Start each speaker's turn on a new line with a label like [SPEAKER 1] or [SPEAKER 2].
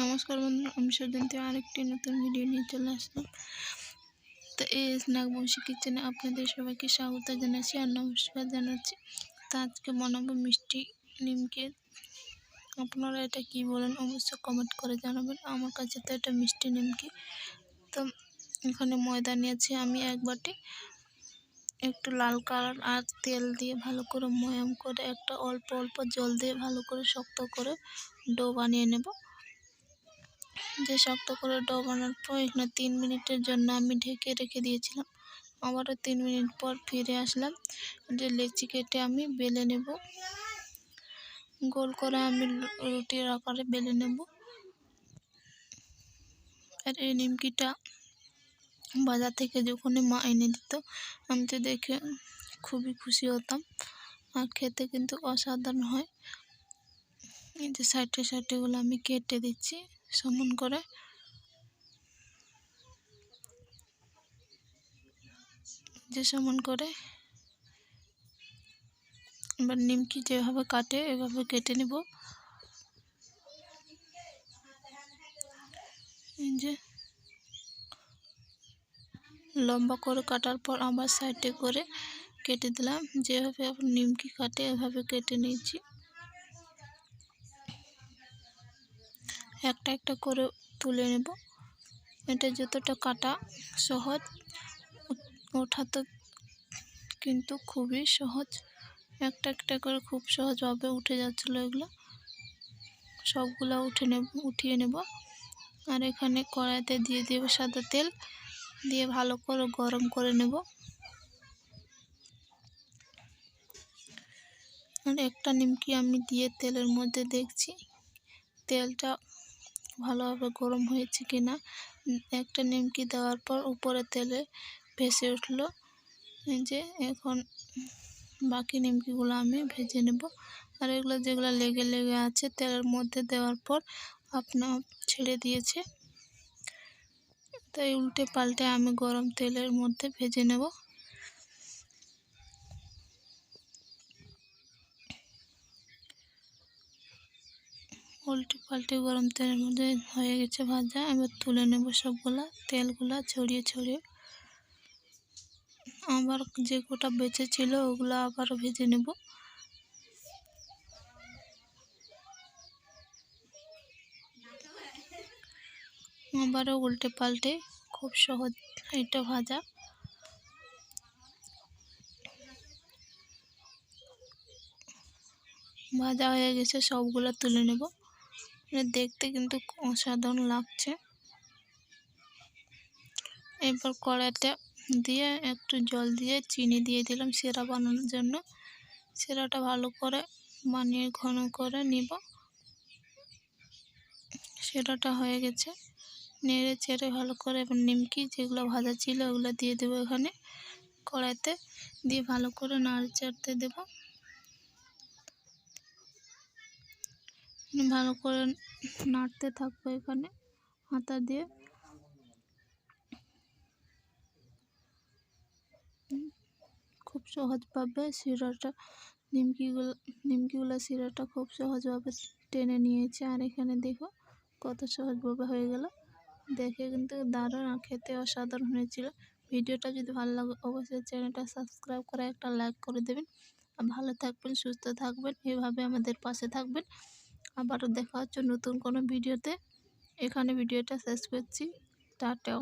[SPEAKER 1] নমস্কার বন্ধুরা, আমি সুজয়ন্তী আরেকটি নতুন ভিডিও নিয়ে চলে আসলাম। তো এই নাগবংশী কিচেনে আপনাদের সবাইকে স্বাগত জানাচ্ছি আর নমস্কার জানাচ্ছি। তো আজকে বানাবো মিষ্টি নিমকি। আপনারা এটা কি বলেন অবশ্যই কমেন্ট করে জানাবেন। আমার কাছে তো এটা মিষ্টি নিমকি। তো এখানে ময়দা নিয়েছি আমি এক বাটি, একটু লাল কালার আর তেল দিয়ে ভালো করে ময়াম করে একটা অল্প অল্প জল দিয়ে ভালো করে শক্ত করে ডো বানিয়ে নেব। যে শক্ত করে ডো বানানোর পর এখানে 3 মিনিটের জন্য আমি ঢেকে রেখে দিয়েছিলাম। আবারও 3 মিনিট পর ফিরে আসলাম। যে লেচি কেটে আমি বেলে নেব, গোল করে আমি রুটির আকারে বেলে নেব। আর এই নিমকিটা বাজার থেকে যখনই মা এনে দিত আমি তো দেখে খুবই খুশি হতাম, আর খেতে কিন্তু অসাধারণ হয়। এই যে সাইডেগুলো আমি কেটে দিচ্ছি সমান করে। যে সমান করে এবার নিমকি যেভাবে কাটে এভাবে কেটে নেব। এই যে লম্বা করে কাটার পর আবার সাইডে করে কেটে দিলাম। যেভাবে নিমকি কাটে এভাবে কেটে নিয়েছি। একটা একটা করে তুলে নেব। এটা যতটা কাটা সহজ, ওঠাতে কিন্তু খুবই সহজ। একটা একটা করে খুব সহজভাবে উঠে যাচ্ছিলো। এগুলো সবগুলো উঠিয়ে নেব। আর এখানে কড়াইতে দিয়ে দেব সাদা তেল, দিয়ে ভালো করে গরম করে নেব। আর একটা নিমকি আমি দিয়ে তেলের মধ্যে দেখছি তেলটা ভালোভাবে গরম হয়েছে কিনা। একটা নিমকি দেওয়ার পর উপরে তেলে ভেসে উঠলো। এই যে এখন বাকি নিমকিগুলো আমি ভেজে নেব। আর এগুলো যেগুলো লেগে লেগে আছে তেলের মধ্যে দেওয়ার পর আপনার ছেড়ে দিয়েছে, তাই উল্টে পাল্টে আমি গরম তেলের মধ্যে ভেজে নেব। উল্টে পাল্টে গরম তেলের মধ্যে হয়ে গেছে ভাজা। এবার তুলে নেব সবগুলা, তেলগুলা ছড়িয়ে ছড়িয়ে। আবার যে কটা বেঁচে ছিল ওগুলো আবারও ভেজে নেব। আবারও উল্টে পাল্টে, খুব সহজ এটা ভাজা। ভাজা হয়ে গেছে, সবগুলো তুলে নেব। দেখতে কিন্তু অসাধারণ লাগছে। এরপর কড়াইতে দিয়ে একটু জল দিয়ে চিনি দিয়ে দিলাম শিরা বানানোর জন্য। শিরাটা ভালো করে বানিয়ে ঘন করে নিব। শিরাটা হয়ে গেছে, নেড়ে চেড়ে ভালো করে এবার নিমকি যেগুলো ভাজা ছিল ওগুলো দিয়ে দেবো এখানে কড়াইতে, দিয়ে ভালো করে নাড়ে চাড়তে দেব। ভালো করে নাড়তে থাকবো এখানে হাতা দিয়ে। খুব সহজভাবে শিরাটা নিমকিগুলো শিরাটা খুব সহজভাবে টেনে নিয়েছে। আর এখানে দেখো কত সহজভাবে হয়ে গেল। দেখে কিন্তু দারুণ আর খেতে অসাধারণ হয়েছিল। ভিডিওটা যদি ভালো লাগে অবশ্যই চ্যানেলটা সাবস্ক্রাইব করে একটা লাইক করে দেবেন। আর ভালো থাকবেন, সুস্থ থাকবেন, এভাবে আমাদের পাশে থাকবেন। আবারও দেখা হচ্ছে নতুন কোনো ভিডিওতে। এখানে ভিডিওটা শেষ করছি। টাটাও।